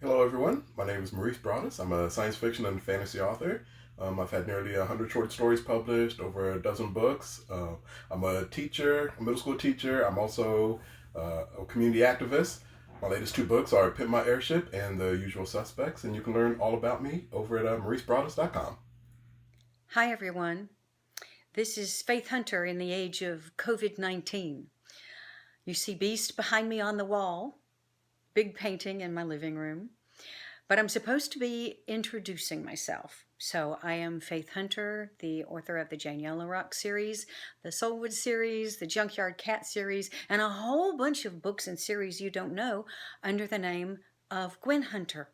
Hello, everyone. My name is Maurice Broadus. I'm a science fiction and fantasy author. I've had nearly 100 short stories published, over a dozen books. I'm a teacher, a middle school teacher. I'm also a community activist. My latest two books are Pimp My Airship and The Usual Suspects, and you can learn all about me over at mauricebroadus.com. Hi, everyone. This is Faith Hunter in the age of COVID-19. You see Beast behind me on the wall, big painting in my living room, but I'm supposed to be introducing myself. So I am Faith Hunter, the author of the Jane Yellow Rock series, the Soulwood series, the Junkyard Cat series, and a whole bunch of books and series you don't know under the name of Gwen Hunter.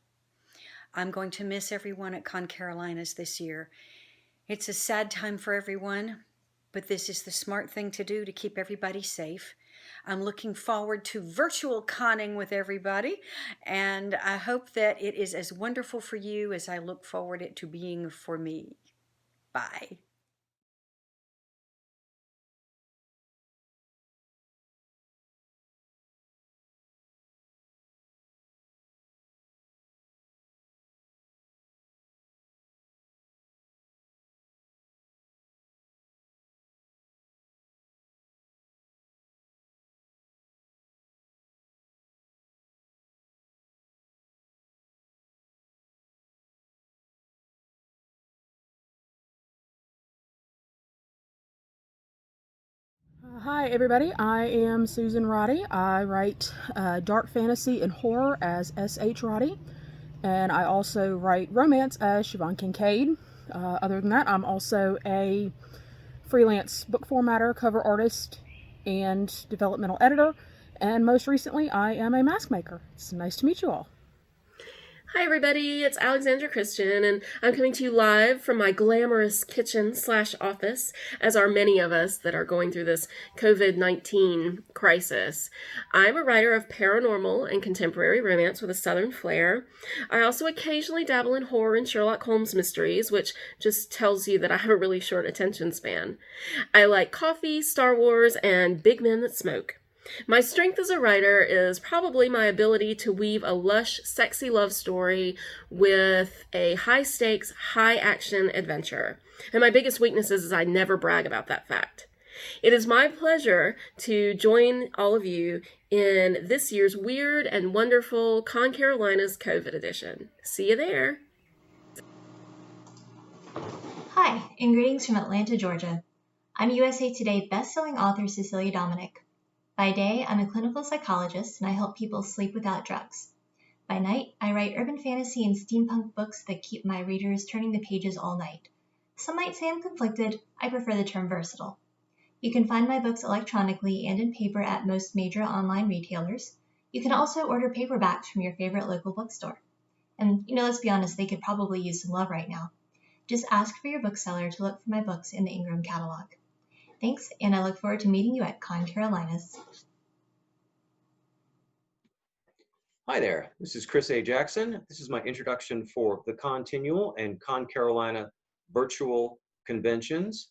I'm going to miss everyone at Con Carolinas this year. It's a sad time for everyone, but this is the smart thing to do to keep everybody safe. I'm looking forward to virtual conning with everybody, and I hope that it is as wonderful for you as I look forward it to being for me. Bye. Hi everybody, I am Susan Roddy. I write dark fantasy and horror as S.H. Roddy, and I also write romance as Siobhan Kincaid. Other than that, I'm also a freelance book formatter, cover artist, and developmental editor, and most recently I am a mask maker. It's nice to meet you all. Hi everybody, it's Alexandra Christian, and I'm coming to you live from my glamorous kitchen/office, as are many of us that are going through this COVID-19 crisis. I'm a writer of paranormal and contemporary romance with a southern flair. I also occasionally dabble in horror and Sherlock Holmes mysteries, which just tells you that I have a really short attention span. I like coffee, Star Wars, and big men that smoke. My strength as a writer is probably my ability to weave a lush, sexy love story with a high-stakes, high-action adventure. And my biggest weakness is I never brag about that fact. It is my pleasure to join all of you in this year's weird and wonderful Con Carolinas COVID edition. See you there. Hi, and greetings from Atlanta, Georgia. I'm USA Today bestselling author Cecilia. By day, I'm a clinical psychologist and I help people sleep without drugs. By night, I write urban fantasy and steampunk books that keep my readers turning the pages all night. Some might say I'm conflicted. I prefer the term versatile. You can find my books electronically and in paper at most major online retailers. You can also order paperbacks from your favorite local bookstore. And, let's be honest, they could probably use some love right now. Just ask for your bookseller to look for my books in the Ingram catalog. Thanks, and I look forward to meeting you at Con Carolinas. Hi there, this is Chris A. Jackson. This is my introduction for the Continual and Con Carolina virtual conventions.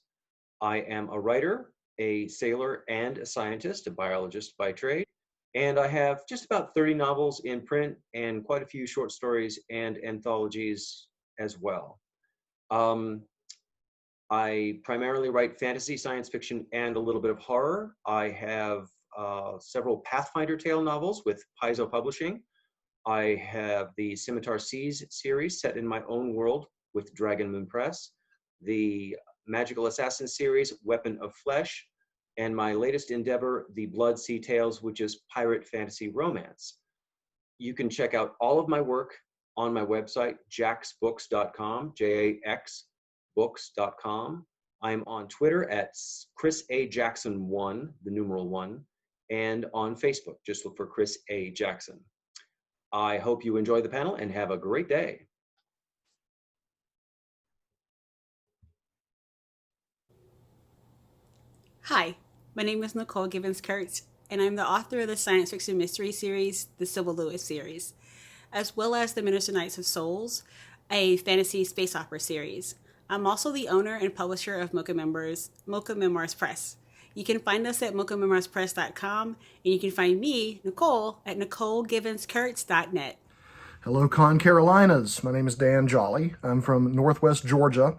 I am a writer, a sailor, and a scientist, a biologist by trade. And I have just about 30 novels in print and quite a few short stories and anthologies as well. I primarily write fantasy, science fiction, and a little bit of horror. I have several Pathfinder Tale novels with Paizo Publishing. I have the Scimitar Seas series set in my own world with Dragon Moon Press, the Magical Assassin series, Weapon of Flesh, and my latest endeavor, the Blood Sea Tales, which is pirate fantasy romance. You can check out all of my work on my website, jaxbooks.com, Jax books.com. I'm on Twitter at Chris A. Jackson 1, the numeral 1, and on Facebook. Just look for Chris A. Jackson. I hope you enjoy the panel and have a great day. Hi, my name is Nicole Givens, and I'm the author of the science fiction mystery series, the Sybil Lewis series, as well as the Minister Knights of Souls, a fantasy space opera series. I'm also the owner and publisher of Mocha Memoirs Press. You can find us at mochamemoirspress.com, and you can find me, Nicole, at NicoleGivensKurtz.net. Hello, Con Carolinas. My name is Dan Jolly. I'm from Northwest Georgia.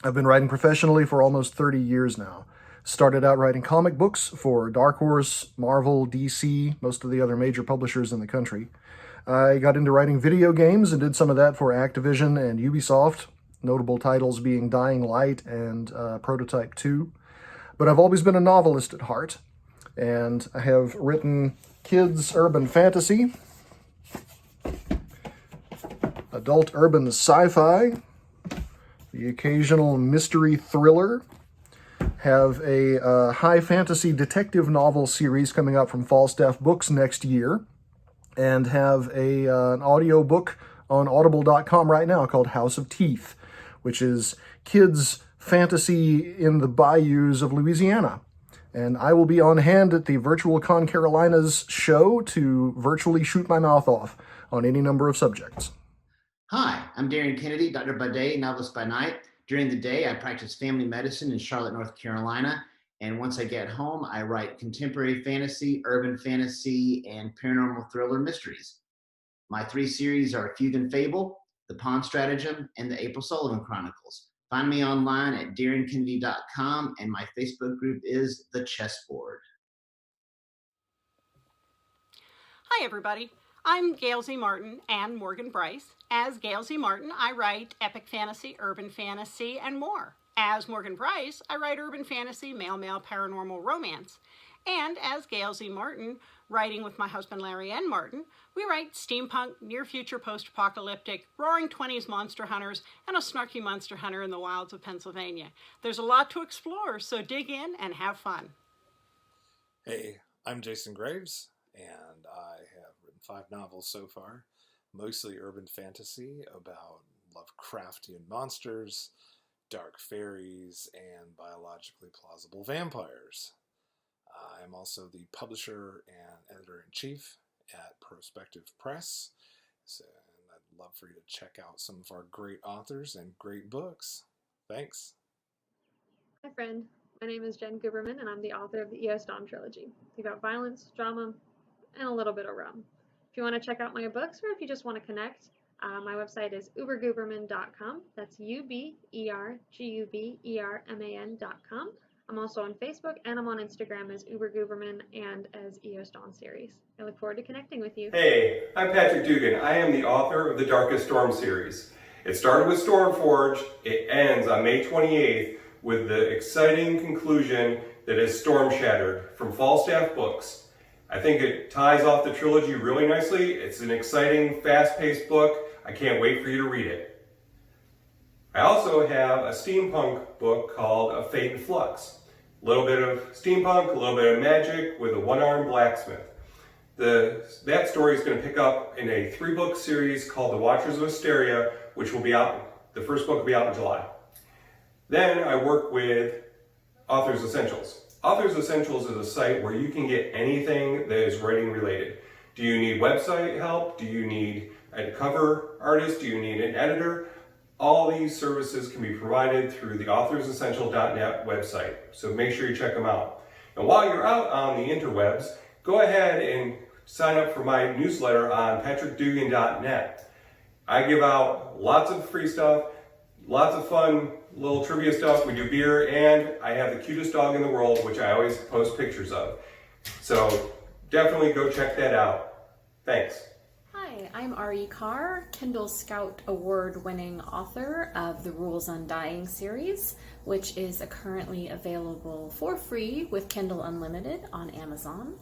I've been writing professionally for almost 30 years now. Started out writing comic books for Dark Horse, Marvel, DC, most of the other major publishers in the country. I got into writing video games and did some of that for Activision and Ubisoft, notable titles being Dying Light and Prototype 2. But I've always been a novelist at heart, and I have written kids' urban fantasy, adult urban sci-fi, the occasional mystery thriller, have a high fantasy detective novel series coming out from Falstaff Books next year, and have an audio book on audible.com right now called House of Teeth, which is kids' fantasy in the bayous of Louisiana. And I will be on hand at the Virtual Con Carolinas show to virtually shoot my mouth off on any number of subjects. Hi, I'm Darian Kennedy, doctor by day, novelist by night. During the day, I practice family medicine in Charlotte, North Carolina. And once I get home, I write contemporary fantasy, urban fantasy, and paranormal thriller mysteries. My 3 series are Fugue and Fable, The Pawn Stratagem, and The April Sullivan Chronicles. Find me online at DarianKennedy.com, and my Facebook group is The Chessboard. Hi, everybody. I'm Gayle Z. Martin and Morgan Bryce. As Gayle Z. Martin, I write epic fantasy, urban fantasy, and more. As Morgan Bryce, I write urban fantasy, male-male paranormal romance. And as Gayle Z. Martin, writing with my husband Larry N. Martin, we write steampunk, near-future post-apocalyptic, roaring 20s monster hunters, and a snarky monster hunter in the wilds of Pennsylvania. There's a lot to explore, so dig in and have fun. Hey, I'm Jason Graves, and I have written 5 novels so far, mostly urban fantasy about Lovecraftian monsters, dark fairies, and biologically plausible vampires. I'm also the publisher and editor-in-chief at Prospective Press, so I'd love for you to check out some of our great authors and great books. Thanks. Hi friend, my name is Gu Berman, and I'm the author of the EO Storm trilogy. It's about violence, drama, and a little bit of rum. If you want to check out my books, or if you just want to connect, my website is uberguberman.com. That's uberguberman.com. I'm also on Facebook, and I'm on Instagram as uberguberman and as EO Storm series. I look forward to connecting with you. Hey, I'm Patrick Dugan. I am the author of the Darkest Storm series. It started with Stormforge. It ends on May 28th with the exciting conclusion that is Storm Shattered from Falstaff Books. I think it ties off the trilogy really nicely. It's an exciting, fast-paced book. I can't wait for you to read it. I also have a steampunk book called A Fate in Flux. A little bit of steampunk, a little bit of magic with a one-armed blacksmith. That story is going to pick up in a 3-book series called The Watchers of Asteria, which will be out, the first book will be out in July. Then I work with Authors Essentials. Authors Essentials is a site where you can get anything that is writing related. Do you need website help? Do you need a cover artist? Do you need an editor? All these services can be provided through the authorsessential.net website, so make sure you check them out. And while you're out on the interwebs, go ahead and sign up for my newsletter on patrickdugan.net. I give out lots of free stuff, lots of fun little trivia stuff. We do beer, and I have the cutest dog in the world, which I always post pictures of. So definitely go check that out. Thanks. Hi, I'm R.E. Carr, Kindle Scout Award-winning author of the Rules Undying series, which is currently available for free with Kindle Unlimited on Amazon.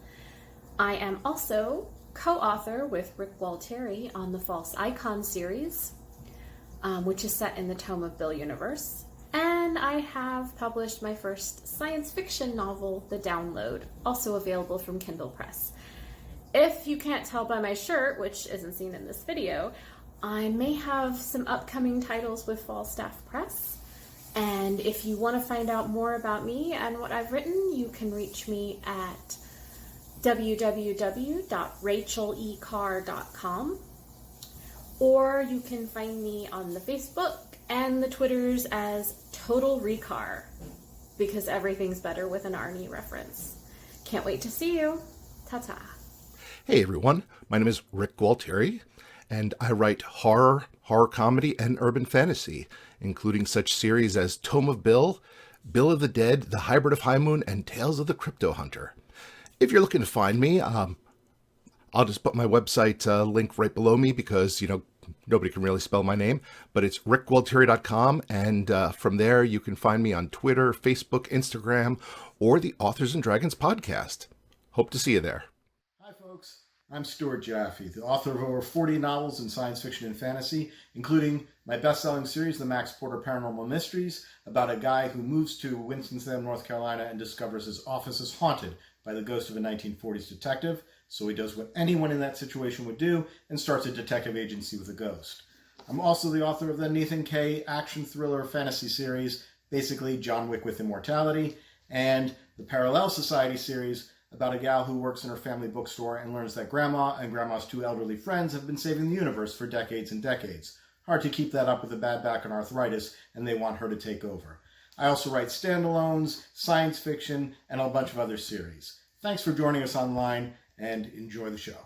I am also co-author with Rick Gualtieri on the False Icon series, which is set in the Tome of Bill universe. And I have published my first science fiction novel, The Download, also available from Kindle Press. If you can't tell by my shirt, which isn't seen in this video, I may have some upcoming titles with Falstaff Press. And if you want to find out more about me and what I've written, you can reach me at www.rachelecarr.com, or you can find me on the Facebook and the Twitters as Total Recar, because everything's better with an Arnie reference. Can't wait to see you. Ta-ta. Hey everyone, my name is Rick Gualtieri, and I write horror comedy, and urban fantasy, including such series as Tome of Bill, Bill of the Dead, The Hybrid of High Moon, and Tales of the Crypto Hunter. If you're looking to find me, I'll just put my website link right below me because, nobody can really spell my name, but it's rickgualtieri.com, and from there you can find me on Twitter, Facebook, Instagram, or the Authors and Dragons podcast. Hope to see you there. Hi, folks. I'm Stuart Jaffe, the author of over 40 novels in science fiction and fantasy, including my best-selling series, The Max Porter Paranormal Mysteries, about a guy who moves to Winston-Salem, North Carolina, and discovers his office is haunted by the ghost of a 1940s detective. So he does what anyone in that situation would do and starts a detective agency with a ghost. I'm also the author of the Nathan Kay action thriller fantasy series, basically John Wick with immortality, and the Parallel Society series about a gal who works in her family bookstore and learns that Grandma and Grandma's two elderly friends have been saving the universe for decades and decades. Hard to keep that up with a bad back and arthritis, and they want her to take over. I also write standalones, science fiction, and a bunch of other series. Thanks for joining us online, and enjoy the show.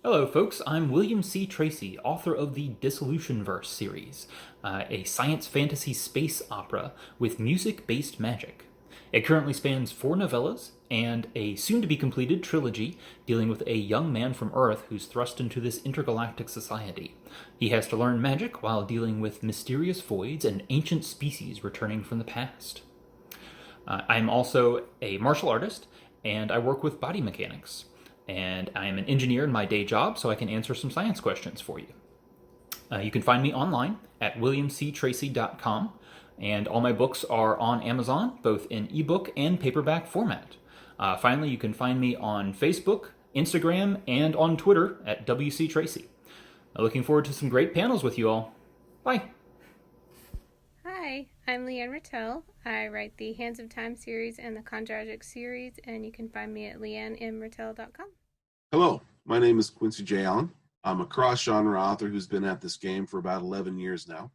Hello folks, I'm William C. Tracy, author of the Dissolutionverse series, a science fantasy space opera with music-based magic. It currently spans 4 novellas and a soon-to-be-completed trilogy dealing with a young man from Earth who's thrust into this intergalactic society. He has to learn magic while dealing with mysterious voids and ancient species returning from the past. I'm also a martial artist, and I work with body mechanics. And I am an engineer in my day job, so I can answer some science questions for you. You can find me online at williamctracy.com, and all my books are on Amazon, both in ebook and paperback format. Finally, you can find me on Facebook, Instagram, and on Twitter at WCTracy. Looking forward to some great panels with you all. Bye! Hi, I'm Leanne Rattel. I write the Hands of Time series and the Condragic series, and you can find me at leannemrattel.com. Hello, my name is Quincy Jo Ellen. I'm a cross-genre author who's been at this game for about 11 years now.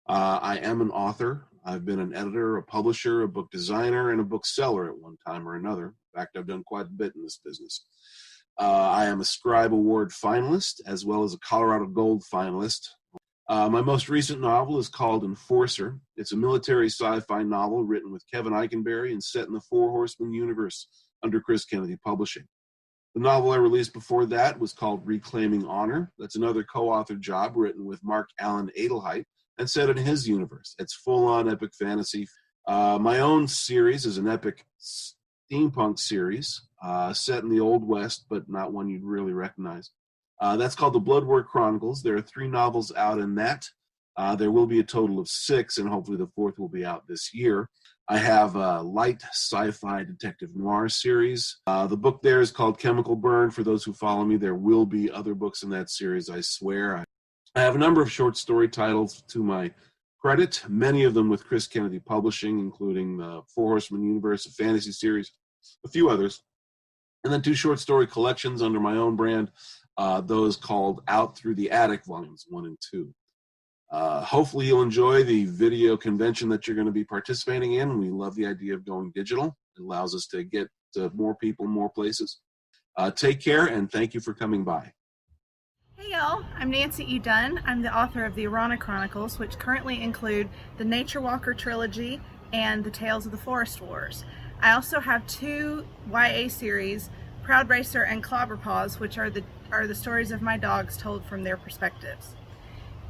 I am an author. I've been an editor, a publisher, a book designer, and a bookseller at one time or another. In fact, I've done quite a bit in this business. I am a Scribe Award finalist, as well as a Colorado Gold finalist. My most recent novel is called Enforcer. It's a military sci-fi novel written with Kevin Eikenberry and set in the Four Horsemen universe under Chris Kennedy Publishing. The novel I released before that was called Reclaiming Honor. That's another co-authored job written with Mark Allen Adelheit and set in his universe. It's full-on epic fantasy. My own series is an epic steampunk series set in the Old West, but not one you'd really recognize. That's called The Bloodwork Chronicles. There are 3 novels out in that. There will be a total of 6, and hopefully the 4th will be out this year. I have a light sci-fi detective noir series. The book there is called Chemical Burn. For those who follow me, there will be other books in that series, I swear. I have a number of short story titles to my credit, many of them with Chris Kennedy Publishing, including the Four Horsemen universe, a fantasy series, a few others. And then 2 short story collections under my own brand, those called Out Through the Attic, volumes 1 and 2. Hopefully you'll enjoy the video convention that you're going to be participating in. We love the idea of going digital. It allows us to get to more people, more places. Take care, and thank you for coming by. Hey y'all, I'm Nancy E. Dunn. I'm the author of the Arana Chronicles, which currently include the Nature Walker trilogy and the Tales of the Forest Wars. I also have 2 YA series, Proud Racer and Clobberpaws, which are the stories of my dogs told from their perspectives.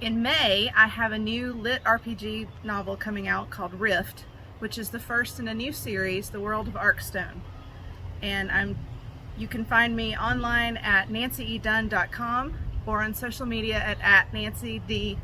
In May, I have a new lit RPG novel coming out called Rift, which is the first in a new series, The World of Arkstone. And you can find me online at nancyedunn.com or on social media at nancyD_writes.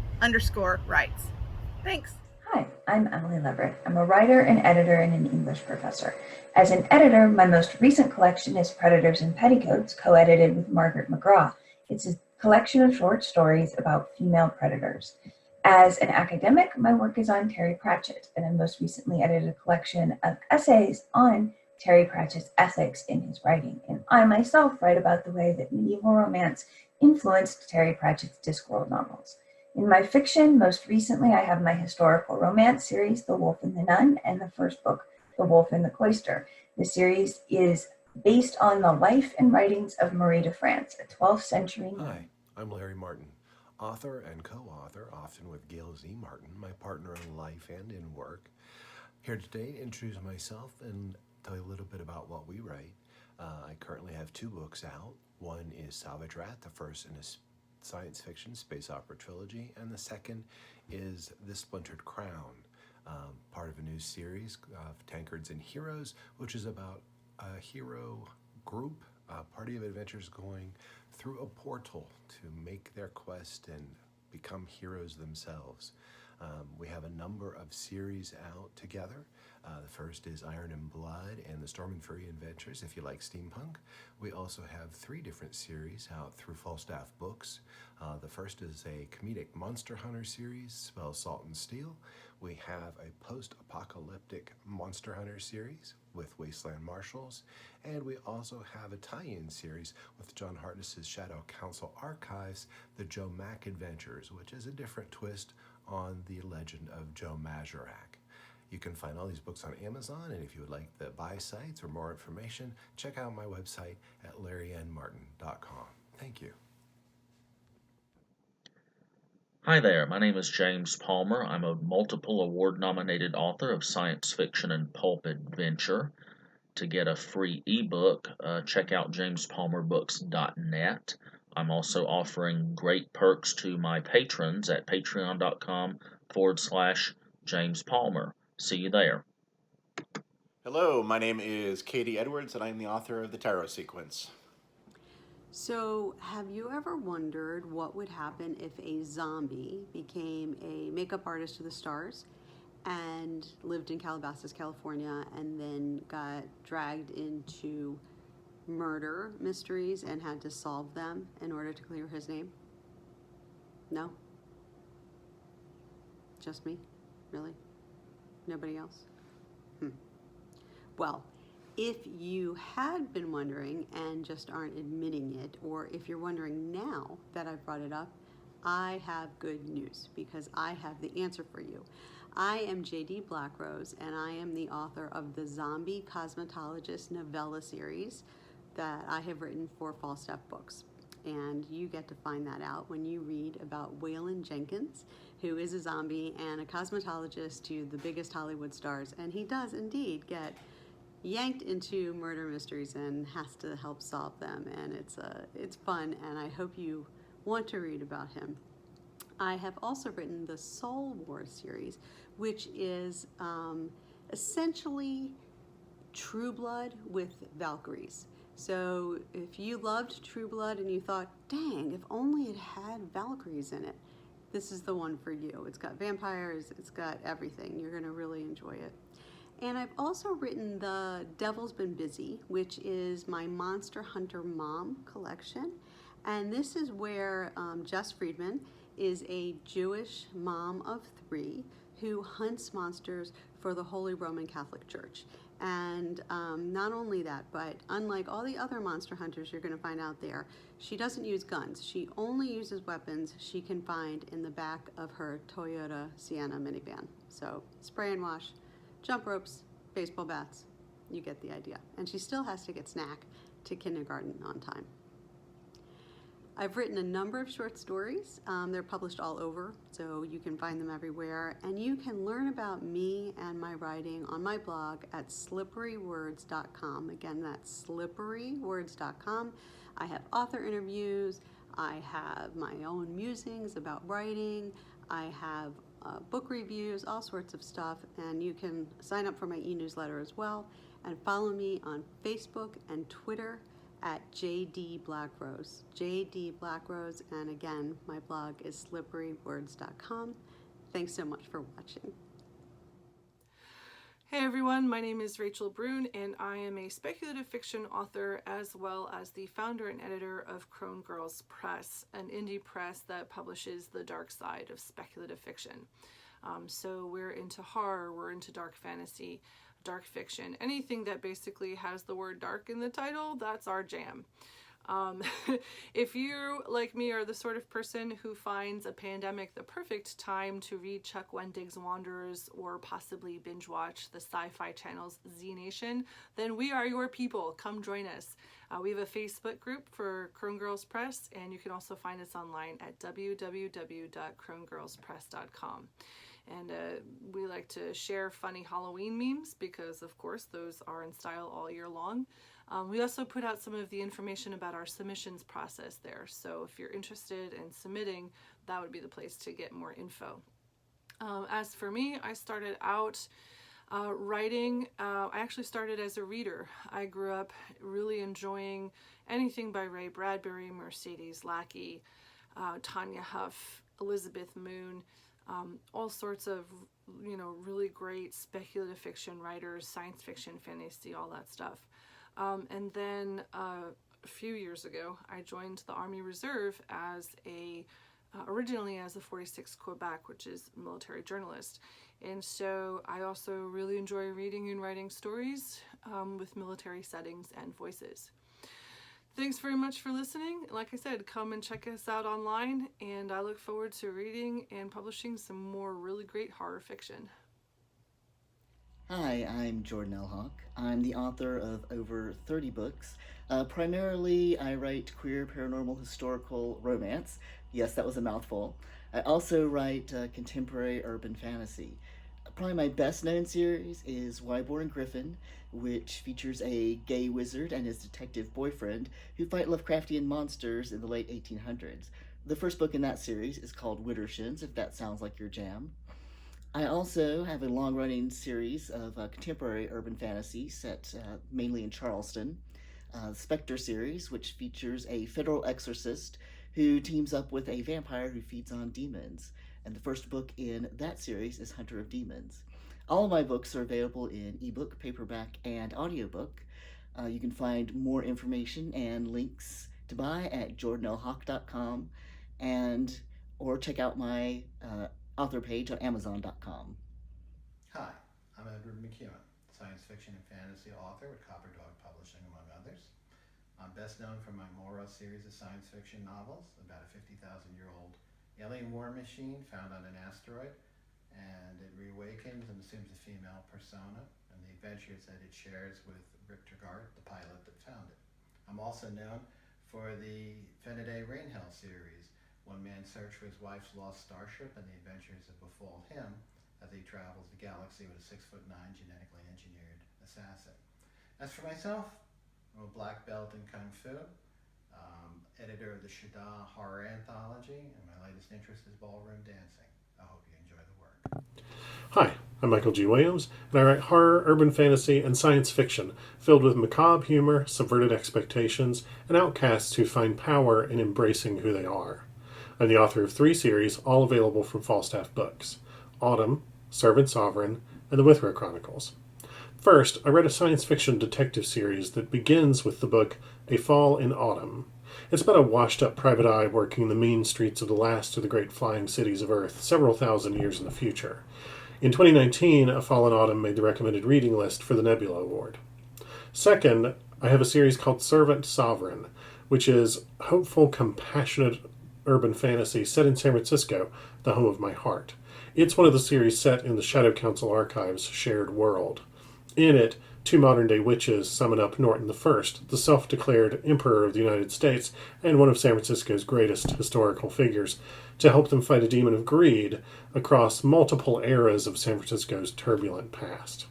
Thanks. Hi, I'm Emily Leverett. I'm a writer and editor and an English professor. As an editor, my most recent collection is Predators and Petticoats, co-edited with Margaret McGraw. It's a collection of short stories about female predators. As an academic, my work is on Terry Pratchett, and I most recently edited a collection of essays on Terry Pratchett's ethics in his writing. And I myself write about the way that medieval romance influenced Terry Pratchett's Discworld novels. In my fiction, most recently, I have my historical romance series, The Wolf and the Nun, and the first book, The Wolf in the Cloister. The series is based on the life and writings of Marie de France, a 12th century nun. Hi, I'm Larry Martin, author and co-author, often with Gayle Z. Martin, my partner in life and in work. Here today to introduce myself and tell you a little bit about what we write. I currently have 2 books out. One is Salvage Rat, the first in a science fiction space opera trilogy, and the second is The Splintered Crown, part of a new series of Tankards and Heroes, which is about a hero group, a party of adventurers going through a portal to make their quest and become heroes themselves. We have a number of series out together. The first is Iron and Blood and the Storm and Fury Adventures, if you like steampunk. We also have 3 different series out through Falstaff Books. The first is a comedic Monster Hunter series, spelled Salt and Steel. We have a post-apocalyptic Monster Hunter series with Wasteland Marshals. And we also have a tie-in series with John Hartness's Shadow Council Archives, the Joe Mack Adventures, which is a different twist on the legend of Joe Majorak. You can find all these books on Amazon, and if you would like the buy sites or more information, check out my website at larryannmartin.com. Thank you. Hi there, my name is James Palmer. I'm a multiple award-nominated author of science fiction and pulp adventure. To get a free ebook, check out jamespalmerbooks.net. I'm also offering great perks to my patrons at patreon.com/James Palmer. See you there. Hello, my name is Katie Edwards, and I'm the author of the Tarot Sequence. So, have you ever wondered what would happen if a zombie became a makeup artist to the stars and lived in Calabasas, California, and then got dragged into murder mysteries and had to solve them in order to clear his name? No? Just me? Really? Nobody else? Well, if you had been wondering and just aren't admitting it, or if you're wondering now that I've brought it up, I have good news because I have the answer for you. I am J.D. Blackrose, and I am the author of the Zombie Cosmetologist novella series that I have written for Falstaff Books. And you get to find that out when you read about Waylon Jenkins, who is a zombie and a cosmetologist to the biggest Hollywood stars. And he does indeed get yanked into murder mysteries and has to help solve them. And it's fun, and I hope you want to read about him. I have also written the Soul Wars series, which is essentially True Blood with Valkyries. So if you loved True Blood and you thought, dang, if only it had Valkyries in it, this is the one for you. It's got vampires, it's got everything. You're going to really enjoy it. And I've also written The Devil's Been Busy, which is my Monster Hunter Mom collection. And this is where Jess Friedman is a Jewish mom of 3 who hunts monsters for the Holy Roman Catholic Church. And not only that, but unlike all the other monster hunters you're going to find out there, she doesn't use guns. She only uses weapons she can find in the back of her Toyota Sienna minivan. So spray and wash, jump ropes, baseball bats, you get the idea. And she still has to get snack to kindergarten on time. I've written a number of short stories. They're published all over, so you can find them everywhere. And you can learn about me and my writing on my blog at slipperywords.com. Again, that's slipperywords.com. I have author interviews. I have my own musings about writing. I have book reviews, all sorts of stuff. And you can sign up for my e-newsletter as well. And follow me on Facebook and Twitter at JD Blackrose. JD Blackrose, and again, my blog is slipperywords.com. Thanks so much for watching. Hey everyone, my name is Rachel Brune, and I am a speculative fiction author as well as the founder and editor of Crone Girls Press, an indie press that publishes the dark side of speculative fiction. So we're into horror, we're into dark fantasy, dark fiction, anything that basically has the word dark in the title, that's our jam. If you, like me, are the sort of person who finds a pandemic the perfect time to read Chuck Wendig's Wanderers or possibly binge watch the Sci-Fi Channel's Z Nation, then we are your people. Come join us. We have a Facebook group for Crone Girls Press, and you can also find us online at www.cronegirlspress.com. And we like to share funny Halloween memes because, of course, those are in style all year long. We also put out some of the information about our submissions process there. So if you're interested in submitting, that would be the place to get more info. As for me, I started out writing. I actually started as a reader. I grew up really enjoying anything by Ray Bradbury, Mercedes Lackey, Tanya Huff, Elizabeth Moon, all sorts of, really great speculative fiction writers, science fiction, fantasy, all that stuff. And then a few years ago, I joined the Army Reserve as originally as a 46th Quebec, which is military journalist. And so I also really enjoy reading and writing stories with military settings and voices. Thanks very much for listening. Like I said, come and check us out online, and I look forward to reading and publishing some more really great horror fiction. Hi, I'm Jordan L. Hawk. I'm the author of over 30 books. Primarily, I write queer paranormal historical romance. Yes, that was a mouthful. I also write contemporary urban fantasy. Probably my best known series is Wyborn Griffin, which features a gay wizard and his detective boyfriend who fight Lovecraftian monsters in the late 1800s. The first book in that series is called Widdershins, if that sounds like your jam. I also have a long-running series of contemporary urban fantasy set mainly in Charleston. The Spectre series, which features a federal exorcist who teams up with a vampire who feeds on demons. And the first book in that series is Hunter of Demons. All of my books are available in ebook, paperback, and audiobook. You can find more information and links to buy at jordanlhawk.com or check out my author page on amazon.com. Hi, I'm Edward McEwen, science fiction and fantasy author with Copper Dog Publishing, among others. I'm best known for my Mora series of science fiction novels about a 50,000-year-old alien war machine found on an asteroid, and it reawakens and assumes a female persona, and the adventures that it shares with Richter Gart, the pilot that found it. I'm also known for the Fenidae Rainhell series, one man's search for his wife's lost starship and the adventures that befall him as he travels the galaxy with a 6'9" genetically engineered assassin. As for myself, I'm a black belt in Kung Fu, editor of the Shada Horror Anthology, and my latest interest is ballroom dancing. I hope you enjoy the work. Hi, I'm Michael G. Williams, and I write horror, urban fantasy, and science fiction filled with macabre humor, subverted expectations, and outcasts who find power in embracing who they are. I'm the author of 3 series, all available from Falstaff Books: Autumn, Servant Sovereign, and the Withrow Chronicles. First, I read a science fiction detective series that begins with the book A Fall in Autumn. It's about a washed-up private eye working the mean streets of the last of the great flying cities of Earth several thousand years in the future. In 2019, A Fall in Autumn made the recommended reading list for the Nebula Award. Second, I have a series called Servant Sovereign, which is hopeful, compassionate urban fantasy set in San Francisco, the home of my heart. It's one of the series set in the Shadow Council Archives shared world. In it, 2 modern-day witches summon up Norton I, the self-declared Emperor of the United States and one of San Francisco's greatest historical figures, to help them fight a demon of greed across multiple eras of San Francisco's turbulent past.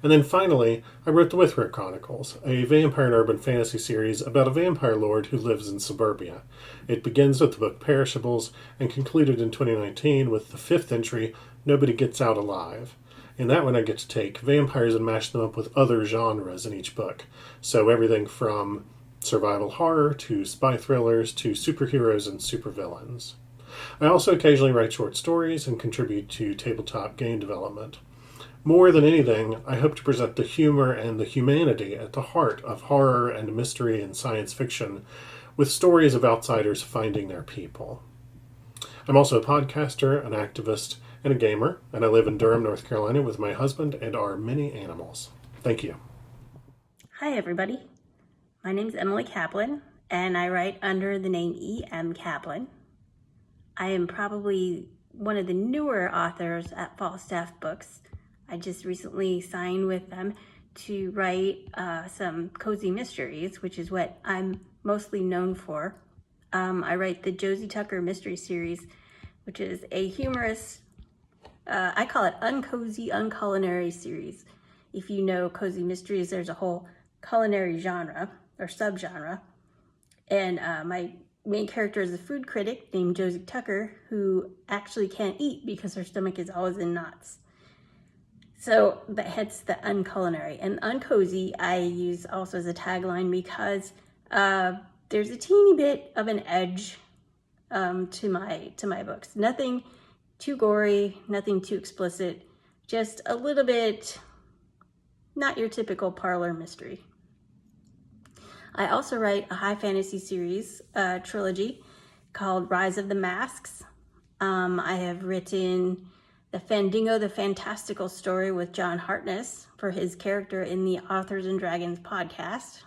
And then finally, I wrote the Withrow Chronicles, a vampire and urban fantasy series about a vampire lord who lives in suburbia. It begins with the book Perishables and concluded in 2019 with the 5th entry, Nobody Gets Out Alive. In that one, I get to take vampires and mash them up with other genres in each book. So everything from survival horror to spy thrillers to superheroes and supervillains. I also occasionally write short stories and contribute to tabletop game development. More than anything, I hope to present the humor and the humanity at the heart of horror and mystery and science fiction, with stories of outsiders finding their people. I'm also a podcaster, an activist, and a gamer, and I live in Durham, North Carolina with my husband and our many animals. Thank you. Hi, everybody. My name's Emily Kaplan, and I write under the name E.M. Kaplan. I am probably one of the newer authors at Falstaff Books. I just recently signed with them to write some cozy mysteries, which is what I'm mostly known for. I write the Josie Tucker Mystery Series, which is a humorous, I call it uncozy, unculinary series. If you know cozy mysteries, there's a whole culinary genre or subgenre. And my main character is a food critic named Josie Tucker, who actually can't eat because her stomach is always in knots. So hence the unculinary. And uncozy I use also as a tagline because there's a teeny bit of an edge to my books. Nothing too gory, nothing too explicit, just a little bit not your typical parlor mystery. I also write a high fantasy series trilogy called Rise of the Masks. I have written the Fandango the Fantastical Story with John Hartness for his character in the Authors and Dragons podcast.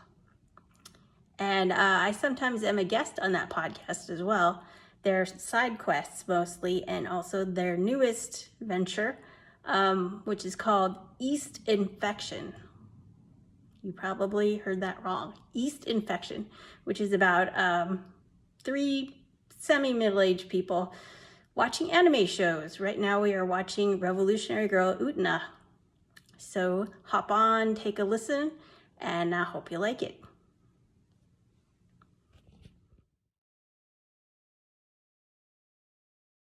And I sometimes am a guest on that podcast as well. They're side quests mostly, and also their newest venture, which is called East Infection. You probably heard that wrong. East Infection, which is about 3 semi-middle-aged people watching anime shows. Right now we are watching Revolutionary Girl Utena. So hop on, take a listen, and I hope you like it.